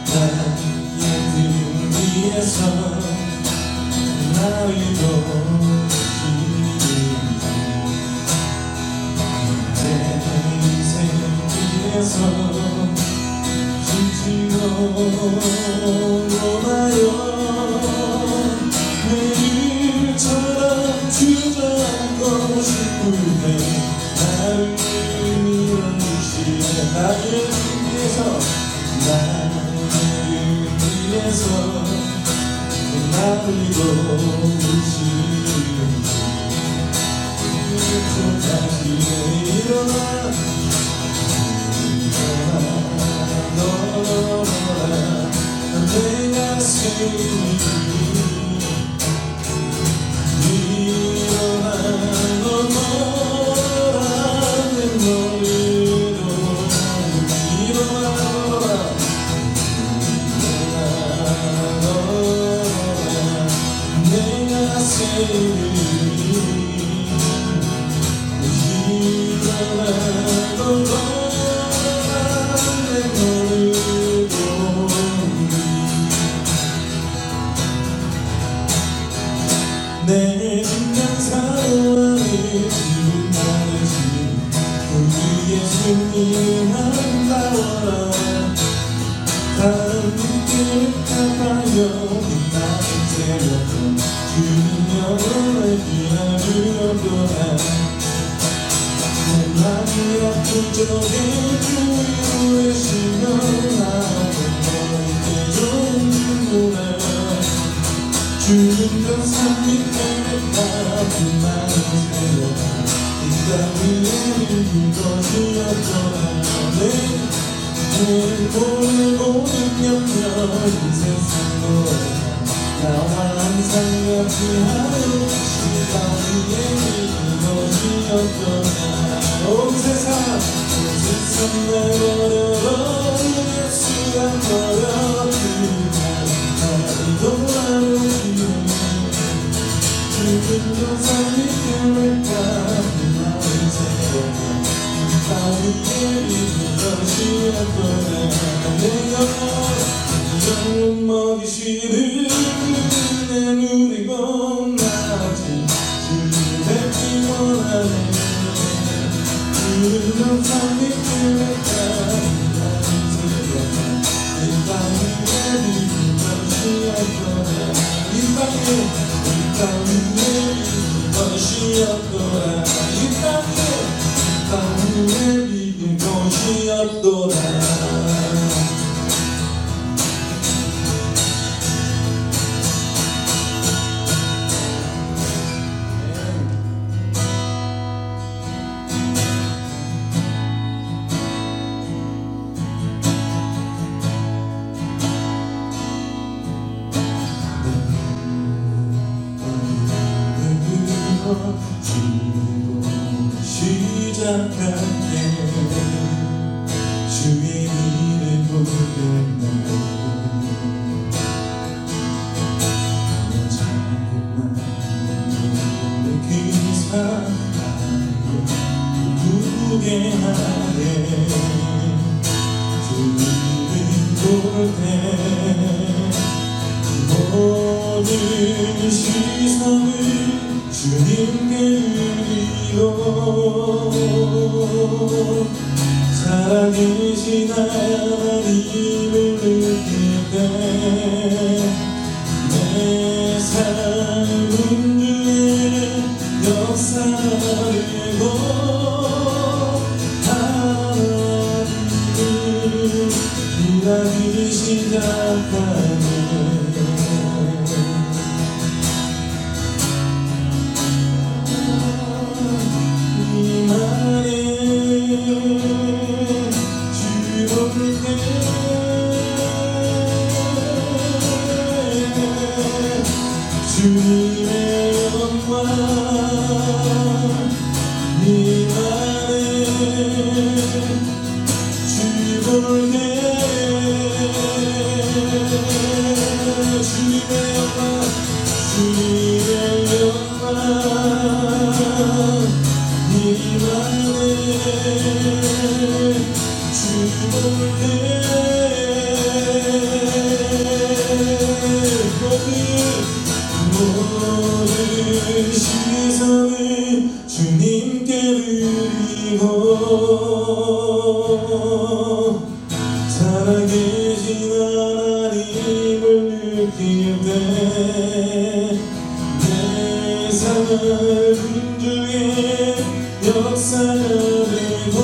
나의 등 위에서 나를 내 인생 길에서 진지로 오나요. 내일처럼 주저앉고 싶을 때 나를 밀어주시네. 나를 위해서 나를 믿어주시네. 다시 일어나 내가 세우니 일어나 너라 내 머리로 일어나 내가 세우니 내 심장 사랑이 지금 나르시 우리 예수님 아름다워라. 다른 빛을 갚아요 빛나는 새벽은 주님 영원을 기다리려고라. 내 맘이 아픈 적에 주 위로의 시간 나한테 좋은 주문을 주는 감사 밑에 빛나는 새벽은 네가 위에 있는 것이었더라. 내 보내고 있냐면 이 세상으로 나와 항상 같이하여 시간 위에 있는 것이었더라. 온 세상 날 버려라. 예수가 버렸지만 나를 돌아오시네. 죽은 감사 밑에 왜까 빛나는 새벽은 나 위에 있는 것이었더라. 내 영혼 먹이시는 내 누리고 나지 주님 뵙기 원하네. 죽은 감사 밑에 왜까 빛나는 새벽은 내 위에 있는 것이었더라. 이 땅 위에 있는 것이었더라. 이 땅 위에 있는 것이었더라. 시작할게 주의 일을 보는 날 내 자기만 그 사랑을 누구게 하네. 주님을 볼 때 모든 시선을 주님께 살아계신 하나님을 느낄 때 내 삶은 주의 역사를 보고 하나님을 일하기 시작하네. 주님의 영광 네 안에 주볼 때 주님의 영광 이만해 주볼래 모든 시선을 주님께 드리고 살아계신 하나님을 느낄 때 내 삶을 중에 역사가 되고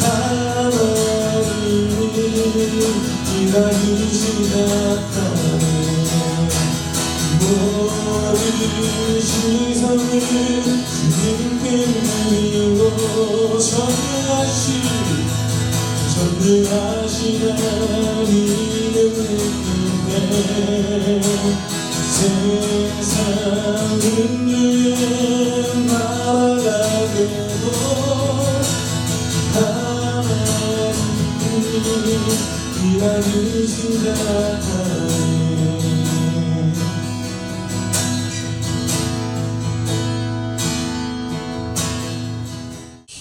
하나님이 기다리시다가네 모든 시선을 주님께 드리고 전능하신 하나님을 느끼네 세상은 주의 나라가 되고 하나님이 기다리신다네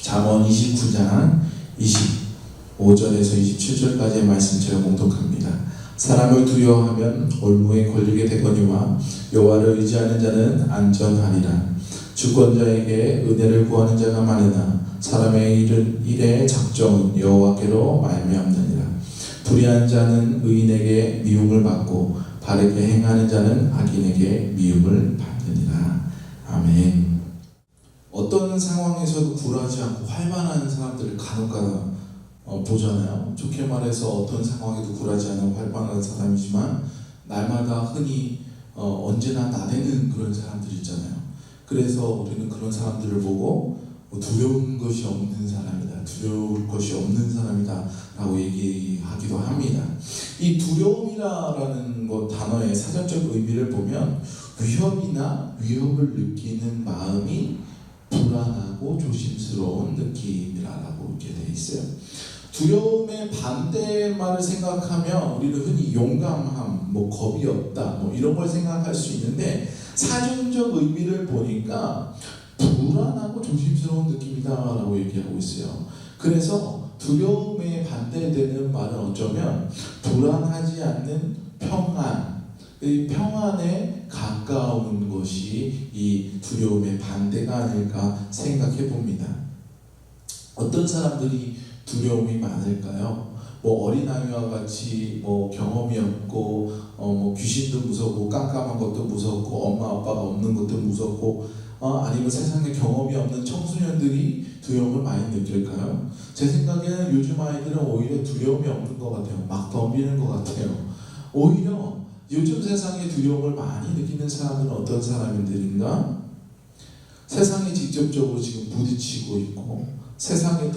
잠언 29장 25절에서 27절까지의 말씀 제가 공독합니다. 사람을 두려워하면 올무에 걸리게 되거니와 여호와를 의지하는 자는 안전하리라. 주권자에게 은혜를 구하는 자가 많으나 사람의 일의 작정은 여호와께로 말미암느니라. 불의한 자는 의인에게 미움을 받고 바르게 행하는 자는 악인에게 미움을 받느니라. 아멘. 어떤 상황에서도 굴하지 않고 활발한 사람들을 간혹가다 보잖아요. 좋게 말해서 어떤 상황에도 굴하지 않고 활발한 사람이지만 날마다 흔히 언제나 나대는 그런 사람들 있잖아요. 그래서 우리는 그런 사람들을 보고 두려운 것이 없는 사람이다, 두려울 것이 없는 사람이다 라고 얘기하기도 합니다. 이 두려움이라는 단어의 사전적 의미를 보면 위협이나 위협을 느끼는 마음이 불안하고 조심스러운 느낌이라고 이렇게 되어 있어요. 두려움의 반대말을 생각하면 우리는 흔히 용감함, 겁이 없다, 이런 걸 생각할 수 있는데 사전적 의미를 보니까 불안하고 조심스러운 느낌이다라고 얘기하고 있어요. 그래서 두려움에 반대되는 말은 어쩌면 불안하지 않는 평안, 이 평안에 가까운 것이 이 두려움의 반대가 아닐까 생각해 봅니다. 어떤 사람들이 두려움이 많을까요? 어린아이와 같이 경험이 없고 귀신도 무섭고 깜깜한 것도 무섭고 엄마 아빠가 없는 것도 무섭고 아니면 세상에 경험이 없는 청소년들이 두려움을 많이 느낄까요? 제 생각에는 요즘 아이들은 오히려 두려움이 없는 것 같아요. 막 덤비는 것 같아요. 오히려 요즘 세상에 두려움을 많이 느끼는 사람들은 어떤 사람들인가? 세상에 직접적으로 지금 부딪히고 있고 세상에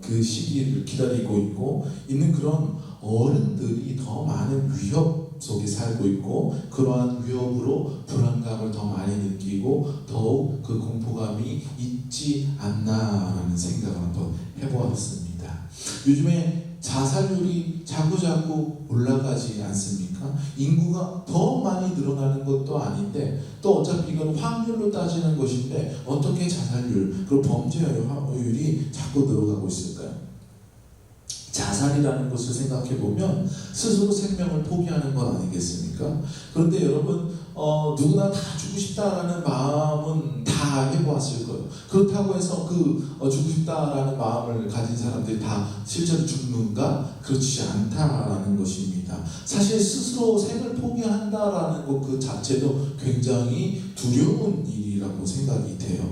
그 시기를 기다리고 있고 있는 그런 어른들이 더 많은 위협 속에 살고 있고 그러한 위협으로 불안감을 더 많이 느끼고 더욱 그 공포감이 있지 않나라는 생각을 한번 해보았습니다. 요즘에 자살률이 자꾸자꾸 올라가지 않습니까? 인구가 더 많이 늘어나는 것도 아닌데 또 어차피 이건 확률로 따지는 것인데 어떻게 자살률 그리고 범죄율이 자꾸 늘어가고 있을까요? 자살이라는 것을 생각해 보면 스스로 생명을 포기하는 것 아니겠습니까? 그런데 여러분 누구나 다 죽고 싶다라는 마음은 다 해보았을 거예요. 그렇다고 해서 죽고 싶다라는 마음을 가진 사람들이 다 실제로 죽는가? 그렇지 않다라는 것입니다. 사실 스스로 생을 포기한다라는 것 그 자체도 굉장히 두려운 일이라고 생각이 돼요.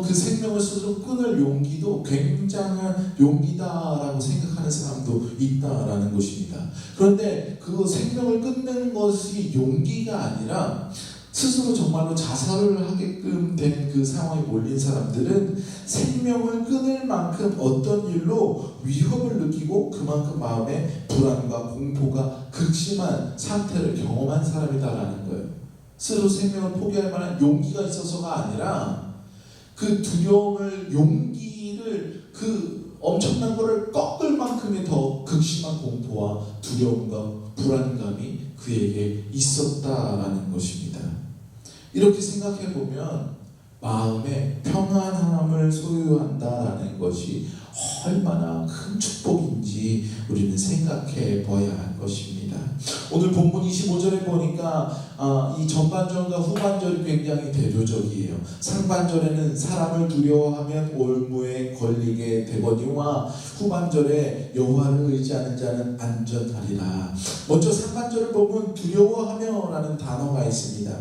그 생명을 스스로 끊을 용기도 굉장한 용기다라고 생각하는 사람도 있다라는 것입니다. 그런데 그 생명을 끊는 것이 용기가 아니라 스스로 정말로 자살을 하게끔 된 그 상황에 몰린 사람들은 생명을 끊을 만큼 어떤 일로 위협을 느끼고 그만큼 마음에 불안과 공포가 극심한 상태를 경험한 사람이다라는 거예요. 스스로 생명을 포기할 만한 용기가 있어서가 아니라 그 두려움을 용기를 그 엄청난 거를 꺾을 만큼의 더 극심한 공포와 두려움과 불안감이 그 그에게 있었다라는 것입니다. 이렇게 생각해 보면 마음의 평안함을 소유한다라는 것이 얼마나 큰 축복인지 우리는 생각해 봐야 할 것입니다. 오늘 본문 25절에 보니까 이 전반절과 후반절이 굉장히 대조적이에요. 상반절에는 사람을 두려워하면 올무에 걸리게 되거니와 후반절에 여호와를 의지하는 자는 안전하리라. 먼저 상반절을 보면 두려워하며 라는 단어가 있습니다.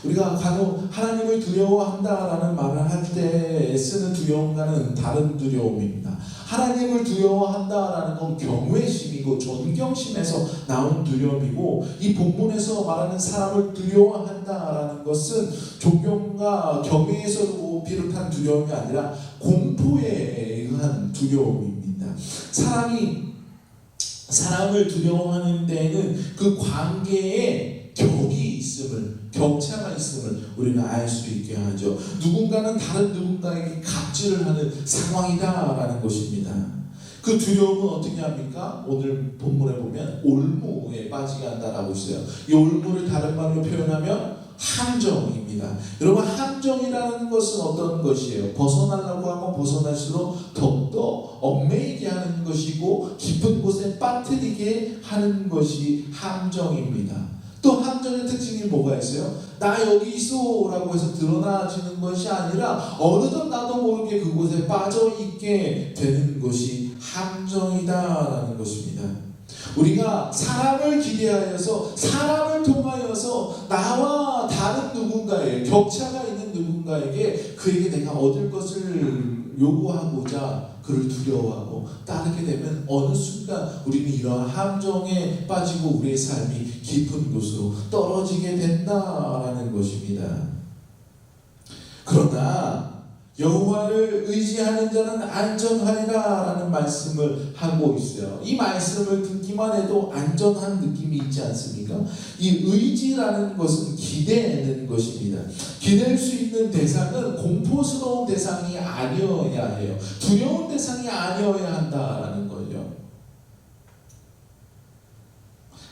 우리가 간혹 하나님을 두려워한다라는 말을 할 때 쓰는 두려움과는 다른 두려움입니다. 하나님을 두려워한다라는 건 경외심이고 존경심에서 나온 두려움이고, 이 본문에서 말하는 사람을 두려워한다라는 것은 존경과 경외에서 비롯한 두려움이 아니라 공포에 의한 두려움입니다. 사람을 두려워하는 데에는 그 관계에 격이 있음을, 격차가 있음을 우리는 알 수 있게 하죠. 누군가는 다른 누군가에게 갑질을 하는 상황이다라는 것입니다. 그 두려움은 어떻게 합니까? 오늘 본문에 보면 올무에 빠지게 한다라고 있어요. 이 올무를 다른 말로 표현하면 함정입니다. 여러분, 함정이라는 것은 어떤 것이에요? 벗어나려고 하면 벗어날수록 더욱더 얽매이게 하는 것이고 깊은 곳에 빠뜨리게 하는 것이 함정입니다. 또 함정의 특징이 뭐가 있어요? 나 여기 있어 라고 해서 드러나지는 것이 아니라 어느덧 나도 모르게 그곳에 빠져있게 되는 것이 함정이다라는 것입니다. 우리가 사람을 기대하여서, 사람을 통하여서 나와 다른 누군가의 격차가 있는 누군가에게 그에게 내가 얻을 것을 요구하고자 그를 두려워하고 따르게 되면 어느 순간 우리는 이러한 함정에 빠지고 우리의 삶이 깊은 곳으로 떨어지게 된다라는 것입니다. 그러나 여호와를 의지하는 자는 안전하리라 라는 말씀을 하고 있어요. 이 말씀을 듣기만 해도 안전한 느낌이 있지 않습니까? 이 의지라는 것은 기대는 것입니다. 기댈 수 있는 대상은 공포스러운 대상이 아니어야 해요. 두려운 대상이 아니어야 한다라는 거죠.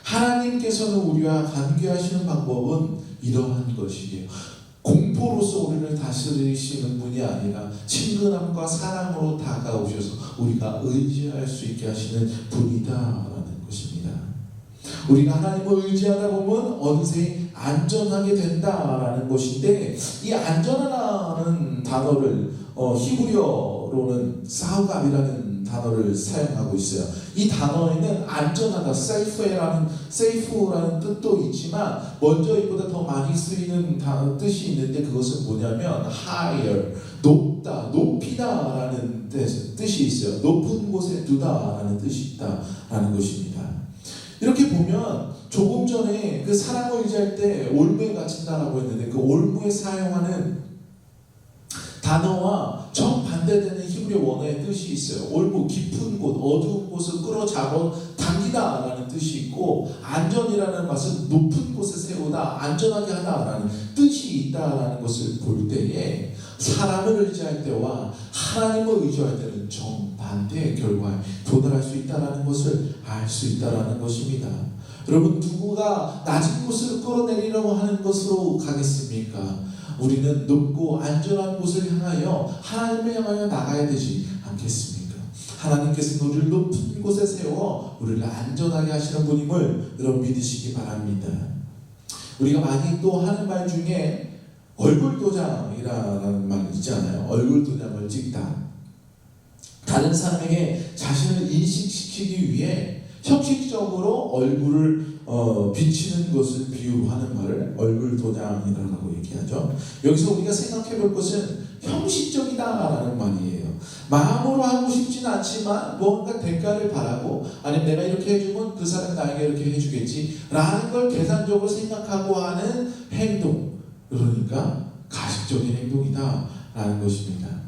하나님께서는 우리와 관계하시는 방법은 이러한 것이에요. 공포로서 우리를 다스리시는 분이 아니라 친근함과 사랑으로 다가오셔서 우리가 의지할 수 있게 하시는 분이다라는 것입니다. 우리가 하나님을 의지하다 보면 어느새 안전하게 된다라는 것인데, 이 안전하다는 단어를 히브리어로는 사우갑이라는 단어를 사용하고 있어요. 이 단어에는 안전하다, safe라는 뜻도 있지만 먼저 이보다 더 많이 쓰이는 뜻이 있는데, 그것은 뭐냐면 higher, 높다, 높이다라는 뜻이 있어요. 높은 곳에 두다라는 뜻이 있다라는 것입니다. 이렇게 보면 조금 전에 그 사람을 의지할 때 올무에 갇힌다라고 했는데, 그 올무에 사용하는 단어와 정반대되는 히브리 원어의 뜻이 있어요. 올무, 깊은 곳, 어두운 곳을 끌어잡아 당기다라는 뜻이 있고, 안전이라는 것은 높은 곳에 세우다, 안전하게 하다라는 뜻이 있다라는 것을 볼 때에 사람을 의지할 때와 하나님을 의지할 때는 정반대의 결과에 도달할 수 있다라는 것을 알 수 있다라는 것입니다. 여러분, 누구가 낮은 곳을 끌어내리려고 하는 것으로 가겠습니까? 우리는 높고 안전한 곳을 향하여 하나님을 향하여 나가야 되지 않겠습니까? 하나님께서 우리를 높은 곳에 세워 우리를 안전하게 하시는 분임을 여러분 믿으시기 바랍니다. 우리가 많이 또 하는 말 중에 얼굴도장이라는 말 있잖아요. 얼굴도장을 찍다. 다른 사람에게 자신을 인식시키기 위해 형식적으로 얼굴을 비치는 것을 비유로 하는 말을 얼굴도장이라고 얘기하죠. 여기서 우리가 생각해 볼 것은 형식적이다라는 말이에요. 마음으로 하고 싶지는 않지만 뭔가 대가를 바라고, 아니면 내가 이렇게 해주면 그 사람이 나에게 이렇게 해주겠지 라는 걸 계산적으로 생각하고 하는 행동, 그러니까 가식적인 행동이다 라는 것입니다.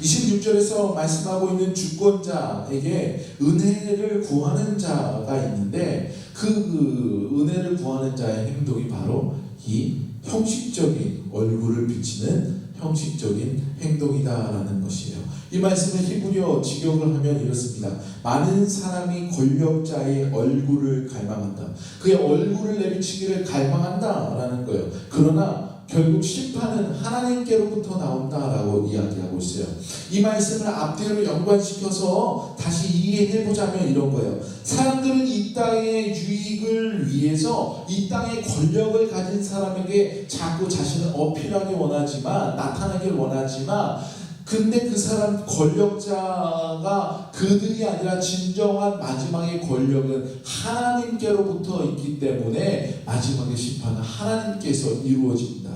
26절에서 말씀하고 있는 주권자에게 은혜를 구하는 자가 있는데, 그 은혜를 구하는 자의 행동이 바로 이 형식적인 얼굴을 비치는 형식적인 행동이다라는 것이에요. 이 말씀을 히브리어 직역을 하면 이렇습니다. 많은 사람이 권력자의 얼굴을 갈망한다. 그의 얼굴을 내비치기를 갈망한다라는 거예요. 그러나 결국 심판은 하나님께로부터 나온다라고 이야기하고 있어요. 이 말씀을 앞뒤로 연관시켜서 다시 이해해보자면 이런 거예요. 사람들은 이 땅의 유익을 위해서 이 땅의 권력을 가진 사람에게 자꾸 자신을 어필하기 원하지만, 나타나길 원하지만, 근데 그 사람 권력자가 그들이 아니라 진정한 마지막의 권력은 하나님께로부터 있기 때문에 마지막의 심판은 하나님께서 이루어진다.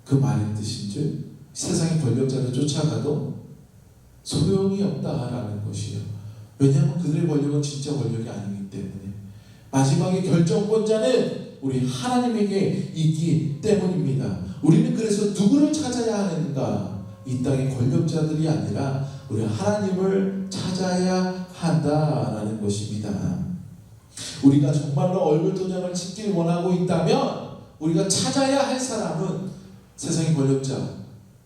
그 말의 뜻인즉 세상의 권력자를 쫓아가도 소용이 없다라는 것이에요. 왜냐하면 그들의 권력은 진짜 권력이 아니기 때문에 마지막의 결정권자는 우리 하나님에게 있기 때문입니다. 우리는 그래서 누구를 찾아야 하는가? 이 땅의 권력자들이 아니라 우리 하나님을 찾아야 한다라는 것입니다. 우리가 정말로 얼굴 도장을 찍길 원하고 있다면 우리가 찾아야 할 사람은 세상의 권력자,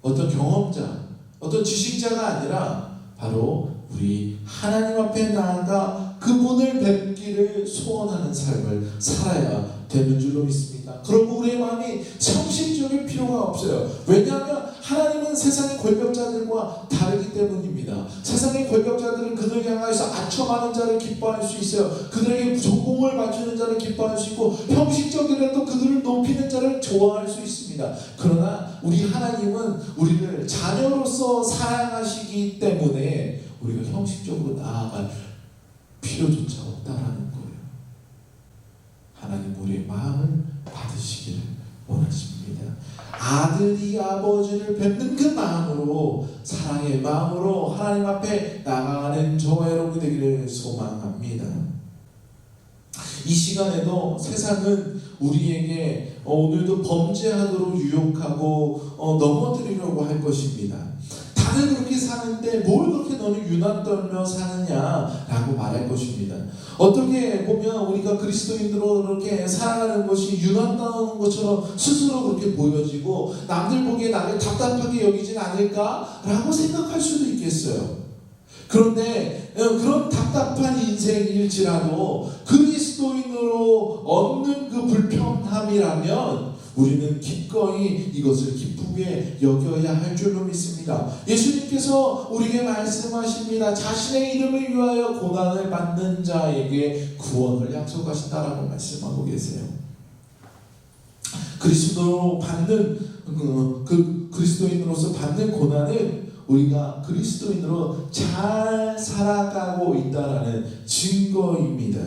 어떤 경험자, 어떤 지식자가 아니라 바로 우리 하나님 앞에 나아가 그분을 뵙기를 소원하는 삶을 살아야 되는 줄로 믿습니다. 그러고 우리의 마음이 형식적일 필요가 없어요. 왜냐하면 하나님은 세상의 권력자들과 다르기 때문입니다. 세상의 권력자들은 그들을 향하여서 아첨하는 자를 기뻐할 수 있어요. 그들에게 전공을 맞추는 자를 기뻐할 수 있고 형식적이라도 그들을 높이는 자를 좋아할 수 있습니다. 그러나 우리 하나님은 우리를 자녀로서 사랑하시기 때문에 우리가 형식적으로 나아갈 필요조차 없다라는 거예요. 하나님 우리의 마음을 받으시기를 원하십니다. 아들이 아버지를 뵙는 그 마음으로, 사랑의 마음으로 하나님 앞에 나아가는 저와 여러분이 되기를 소망합니다. 이 시간에도 세상은 우리에게 오늘도 범죄하도록 유혹하고 넘어뜨리려고 할 것입니다. 다들 그렇게 사는데 뭘 그렇게 너는 유난 떨며 사느냐라고 말할 것입니다. 어떻게 보면 우리가 그리스도인으로 그렇게 살아가는 것이 유난 떠는 것처럼 스스로 그렇게 보여지고 남들 보기에 나를 답답하게 여기진 않을까라고 생각할 수도 있겠어요. 그런데 그런 답답한 인생일지라도 그리스도인으로 얻는 그 불편함이라면 우리는 기꺼이 이것을 기쁘게 여겨야 할 줄로 믿습니다. 예수님께서 우리에게 말씀하십니다. 자신의 이름을 위하여 고난을 받는 자에게 구원을 약속하신다라고 말씀하고 계세요. 그리스도로 받는 그리스도인으로서 받는 고난은 우리가 그리스도인으로 잘 살아가고 있다라는 증거입니다.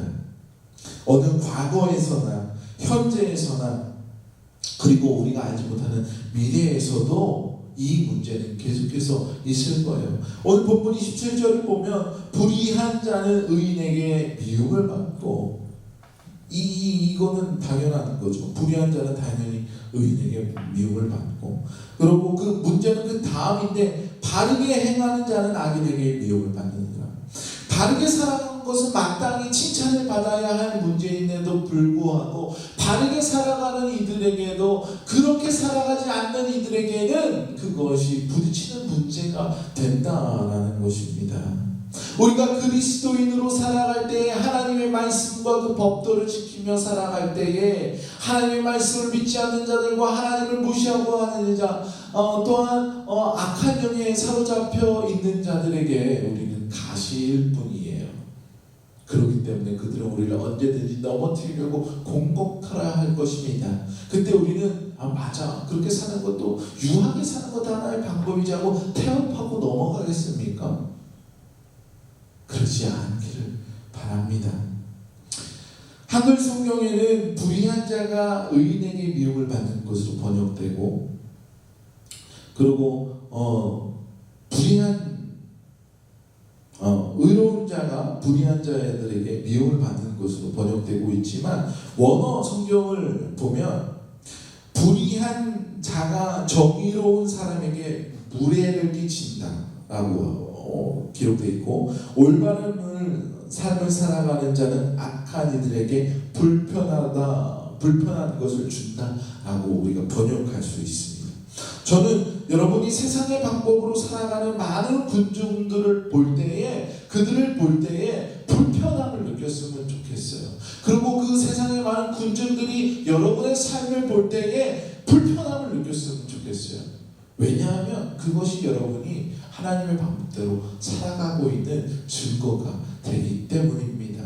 어느 과거에서나 현재에서나 그리고 우리가 알지 못하는 미래에서도 이 문제는 계속해서 있을 거예요. 오늘 본문 27절을 보면 불의한 자는 의인에게 미움을 받고, 이거는 당연한 거죠. 불의한 자는 당연히 의인에게 미움을 받고, 그리고 그 문제는 그 다음인데 바르게 행하는 자는 악인에게 미움을 받는다. 바르게 살아가는 것은 마땅히 칭찬을 받아야 할 문제인데도 불구하고 바르게 살아가는 이들에게도 그렇게 살아가지 않는 이들에게는 그것이 부딪히는 문제가 된다라는 것입니다. 우리가 그리스도인으로 살아갈 때에 하나님의 말씀과 그 법도를 지키며 살아갈 때에 하나님의 말씀을 믿지 않는 자들과 하나님을 무시하고 하는 자, 또한 악한 영에 사로잡혀 있는 자들에게 우리는 가시일 뿐이에요. 그렇기 때문에 그들은 우리를 언제든지 넘어뜨리려고 공격하라 할 것입니다. 그때 우리는 맞아, 그렇게 사는 것도 유하게 사는 것도 하나의 방법이지 하고 태업하고 넘어가겠습니까? 그러지 않기를 바랍니다. 한글 성경에는 불의한 자가 의인에게 미움을 받는 것으로 번역되고, 그리고 의로운 자가 불의한 자들에게 미움을 받는 것으로 번역되고 있지만, 원어 성경을 보면 불의한 자가 정의로운 사람에게 무례를 끼친다라고 기록되어 있고, 올바른 삶을 살아가는 자는 악한 이들에게 불편한 것을 준다라고 우리가 번역할 수 있습니다. 저는 여러분이 세상의 방법으로 살아가는 많은 군중들을 볼 때에, 그들을 볼 때에 불편함을 느꼈으면 좋겠어요. 그리고 그 세상의 많은 군중들이 여러분의 삶을 볼 때에 불편함을 느꼈으면 좋겠어요. 왜냐하면 그것이 여러분이 하나님의 방법대로 살아가고 있는 증거가 되기 때문입니다.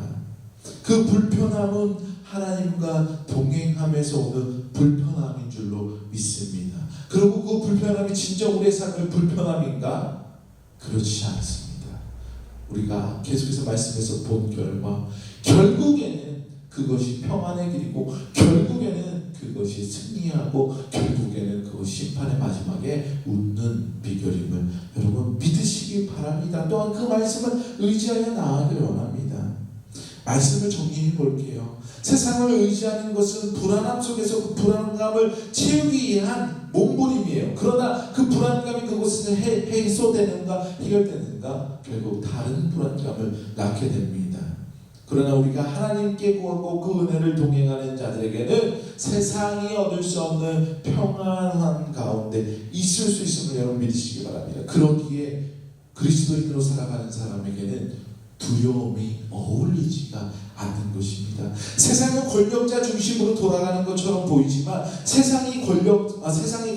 그 불편함은 하나님과 동행하면서 오는 불편함인 줄로 믿습니다. 그리고 그 불편함이 진짜 우리의 삶의 불편함인가? 그렇지 않습니다. 우리가 계속해서 말씀에서 본 결과 결국에는 그것이 평안의 길이고, 결국에는 그것이 승리하고, 결국에는 그것이 심판의 마지막에 웃는 비결임을 여러분 믿으시기 바랍니다. 또한 그 말씀을 의지하여 나아가길 원합니다. 말씀을 정리해 볼게요. 세상을 의지하는 것은 불안함 속에서 그 불안감을 채우기 위한 몸부림이에요. 그러나 그 불안감이 그곳에서 해소되는가 해결되는가, 결국 다른 불안감을 낳게 됩니다. 그러나 우리가 하나님께 구하고 그 은혜를 동행하는 자들에게는 세상이 얻을 수 없는 평안한 가운데 있을 수 있음을 여러분 믿으시기 바랍니다. 그러기에 그리스도인으로 살아가는 사람에게는 두려움이 어울리지가 않는 것입니다. 세상은 권력자 중심으로 돌아가는 것처럼 보이지만 세상의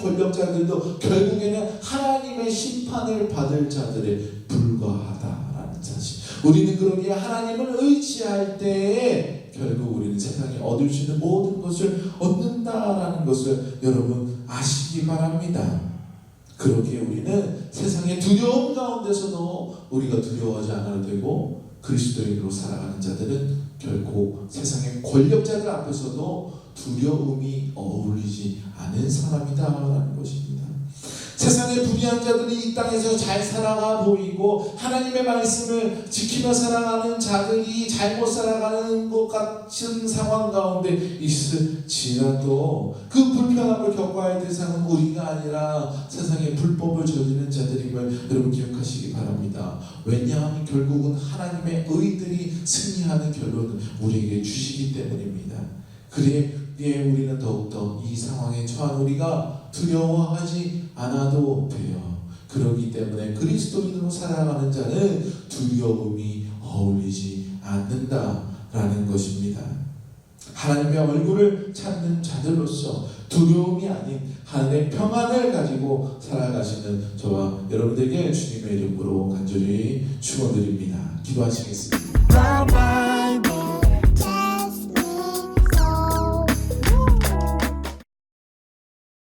권력자들도 결국에는 하나님의 심판을 받을 자들에 불과하다라는 사실. 우리는 그러기에 하나님을 의지할 때에 결국 우리는 세상에 얻을 수 있는 모든 것을 얻는다라는 것을 여러분 아시기 바랍니다. 그러기에 우리는 세상의 두려움 가운데서도 우리가 두려워하지 않아도 되고, 그리스도인으로 살아가는 자들은 결코 세상의 권력자들 앞에서도 두려움이 어울리지 않은 사람이다라는 것입니다. 세상의 불의한 자들이 이 땅에서 잘 살아가 보이고 하나님의 말씀을 지키며 살아가는 자들이 잘못 살아가는 것 같은 상황 가운데 있을지라도 그 불편함을 겪어야 할 대상은 우리가 아니라 세상의 불법을 저지르는 자들임을 여러분 기억하시기 바랍니다. 왜냐하면 결국은 하나님의 의들이 승리하는 결론을 우리에게 주시기 때문입니다. 그래 우리는 더욱더 이 상황에 처한 우리가 두려워하지 않아도 돼요. 그렇기 때문에 그리스도인으로 살아가는 자는 두려움이 어울리지 않는다라는 것입니다. 하나님의 얼굴을 찾는 자들로서 두려움이 아닌 하나님의 평안을 가지고 살아가시는 저와 여러분들에게 주님의 이름으로 간절히 축원드립니다. 기도하시겠습니다.